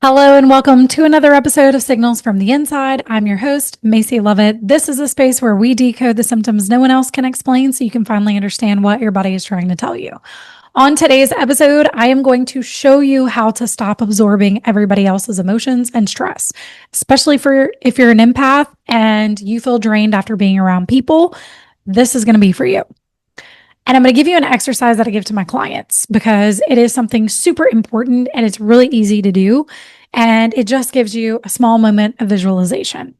Hello and welcome to another episode of Signals from the Inside. I'm your host, Maisie Lovett. This is a space where we decode the symptoms no one else can explain so you can finally understand what your body is trying to tell you. On today's episode, I am going to show you how to stop absorbing everybody else's emotions and stress, especially for if you're an empath and you feel drained after being around people. This is going to be for you. And I'm going to give you an exercise that I give to my clients because it is something super important and it's really easy to do. And it just gives you a small moment of visualization.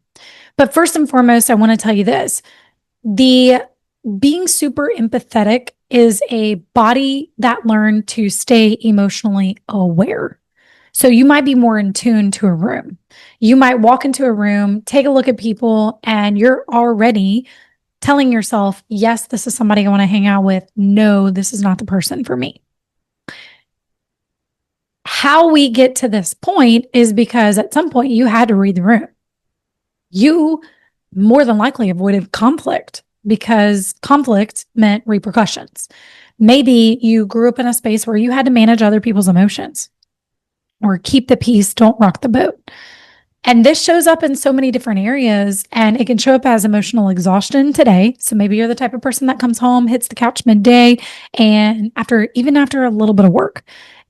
But first and foremost, I want to tell you this. The being super empathetic is a body that learned to stay emotionally aware. So you might be more in tune to a room. You might walk into a room, take a look at people, and you're already telling yourself, yes, this is somebody I want to hang out with. No, this is not the person for me. How we get to this point is because at some point you had to read the room. You more than likely avoided conflict because conflict meant repercussions. Maybe you grew up in a space where you had to manage other people's emotions or keep the peace, don't rock the boat. And this shows up in so many different areas, and it can show up as emotional exhaustion today. So maybe you're the type of person that comes home, hits the couch midday, and after a little bit of work,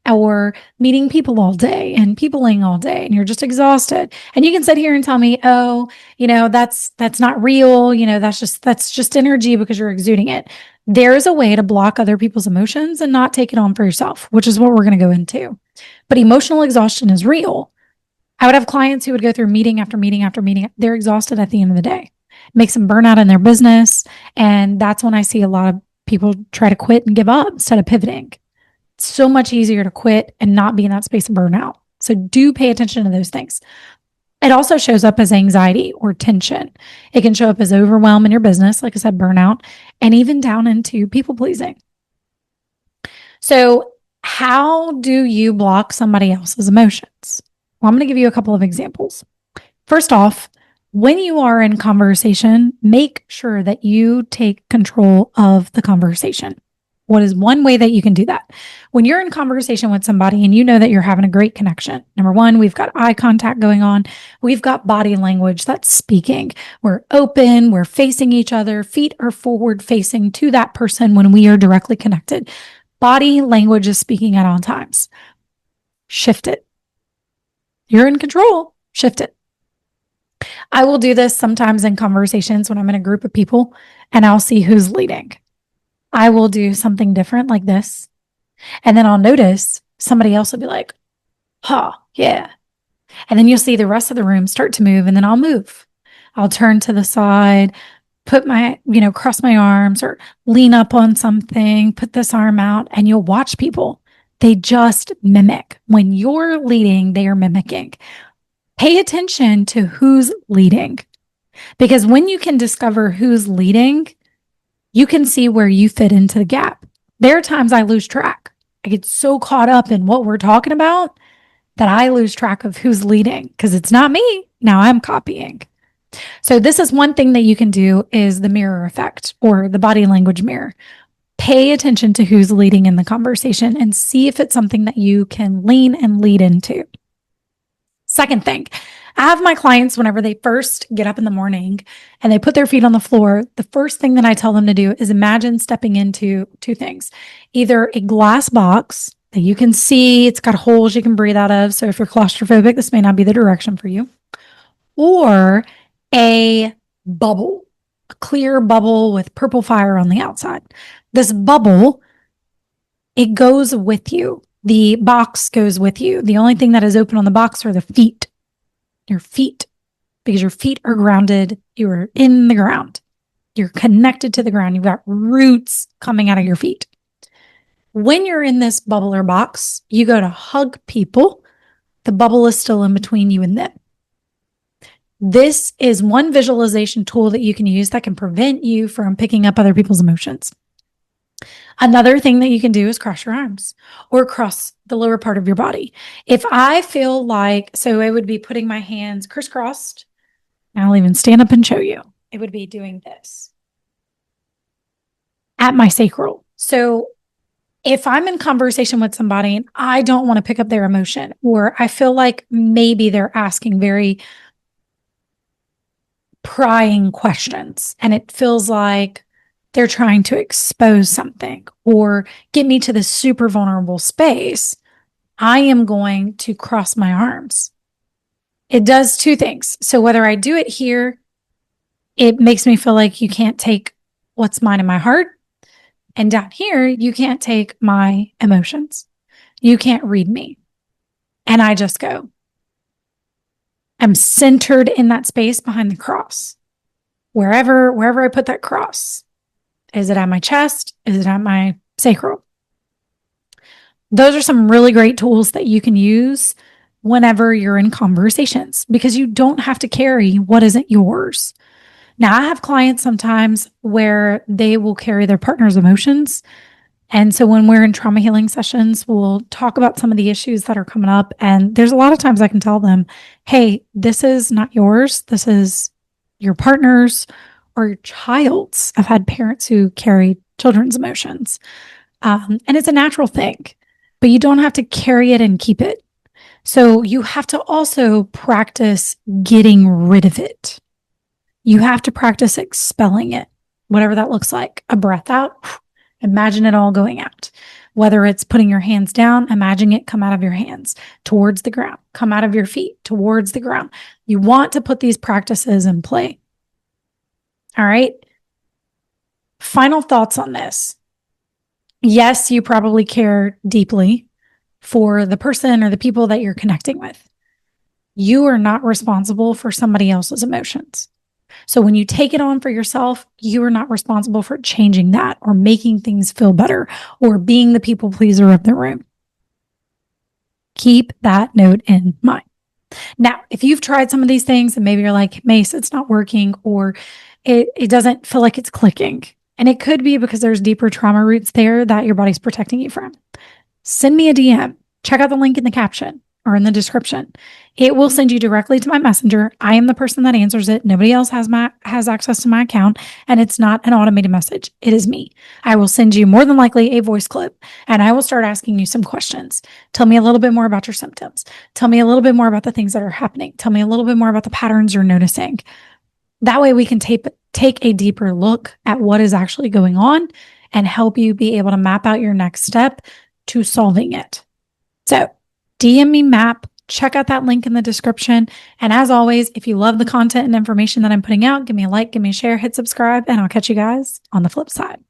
or meeting people all day and peopling all day, and you're just exhausted. And you can sit here and tell me, oh, that's not real. That's just energy because you're exuding it. There is a way to block other people's emotions and not take it on for yourself, which is what we're going to go into. But emotional exhaustion is real. I would have clients who would go through meeting after meeting after meeting. They're exhausted at the end of the day. It makes them burn out in their business. And that's when I see a lot of people try to quit and give up instead of pivoting. It's so much easier to quit and not be in that space of burnout. So do pay attention to those things. It also shows up as anxiety or tension. It can show up as overwhelm in your business, like I said, burnout, and even down into people pleasing. So how do you block somebody else's emotions? Well, I'm going to give you a couple of examples. First off, when you are in conversation, make sure that you take control of the conversation. What is one way that you can do that? When you're in conversation with somebody and you know that you're having a great connection, number one, we've got eye contact going on. We've got body language that's speaking. We're open. We're facing each other. Feet are forward facing to that person when we are directly connected. Body language is speaking at all times. Shift it. You're in control. Shift it. I will do this sometimes in conversations when I'm in a group of people and I'll see who's leading. I will do something different like this. And then I'll notice somebody else will be like, yeah. And then you'll see the rest of the room start to move and then I'll move. I'll turn to the side, put my, cross my arms or lean up on something, put this arm out, and you'll watch people. They just mimic. When you're leading, they are mimicking. Pay attention to who's leading. Because when you can discover who's leading, you can see where you fit into the gap. There are times I lose track. I get so caught up in what we're talking about that I lose track of who's leading because it's not me. Now I'm copying. So this is one thing that you can do is the mirror effect or the body language mirror. Pay attention to who's leading in the conversation and see if it's something that you can lean and lead into. Second thing, I have my clients, whenever they first get up in the morning and they put their feet on the floor, the first thing that I tell them to do is imagine stepping into two things. Either a glass box that you can see, it's got holes you can breathe out of. So if you're claustrophobic, this may not be the direction for you. Or a bubble, a clear bubble with purple fire on the outside. This bubble, it goes with you. The box goes with you. The only thing that is open on the box are the feet. Your feet, because your feet are grounded. You are in the ground. You're connected to the ground. You've got roots coming out of your feet. When you're in this bubble or box, you go to hug people. The bubble is still in between you and them. This is one visualization tool that you can use that can prevent you from picking up other people's emotions. Another thing that you can do is cross your arms or cross the lower part of your body. If I feel like, so it would be putting my hands crisscrossed. I'll even stand up and show you. It would be doing this at my sacral. So If I'm in conversation with somebody and I don't want to pick up their emotion, or I feel like maybe they're asking very prying questions and it feels like they're trying to expose something or get me to this super vulnerable space, I am going to cross my arms. It does two things. So whether I do it here, it makes me feel like you can't take what's mine in my heart. And down here, you can't take my emotions. You can't read me. And I just go. I'm centered in that space behind the cross. Wherever I put that cross. Is it at my chest? Is it at my sacral? Those are some really great tools that you can use whenever you're in conversations because you don't have to carry what isn't yours. Now, I have clients sometimes where they will carry their partner's emotions. And so when we're in trauma healing sessions, we'll talk about some of the issues that are coming up. And there's a lot of times I can tell them, hey, this is not yours. This is your partner's or your child's. I've had parents who carry children's emotions. And it's a natural thing, but you don't have to carry it and keep it. So you have to also practice getting rid of it. You have to practice expelling it, whatever that looks like. A breath out, imagine it all going out. Whether it's putting your hands down, imagine it come out of your hands towards the ground, come out of your feet towards the ground. You want to put these practices in play. All right. Final thoughts on this. Yes, you probably care deeply for the person or the people that you're connecting with. You are not responsible for somebody else's emotions. So when you take it on for yourself, you are not responsible for changing that or making things feel better or being the people pleaser of the room. Keep that note in mind. Now, if you've tried some of these things and maybe you're like, Mace, it's not working, or it doesn't feel like it's clicking, and it could be because there's deeper trauma roots there that your body's protecting you from, send me a DM. Check out the link in the caption or in the description. It will send you directly to my messenger. I am the person that answers it. Nobody else has access to my account, and it's not an automated message. It is me. I will send you more than likely a voice clip, and I will start asking you some questions. Tell me a little bit more about your symptoms. Tell me a little bit more about the things that are happening. Tell me a little bit more about the patterns you're noticing. That way we can take a deeper look at what is actually going on and help you be able to map out your next step to solving it. So DM me MAP, check out that link in the description. And as always, if you love the content and information that I'm putting out, give me a like, give me a share, hit subscribe, and I'll catch you guys on the flip side.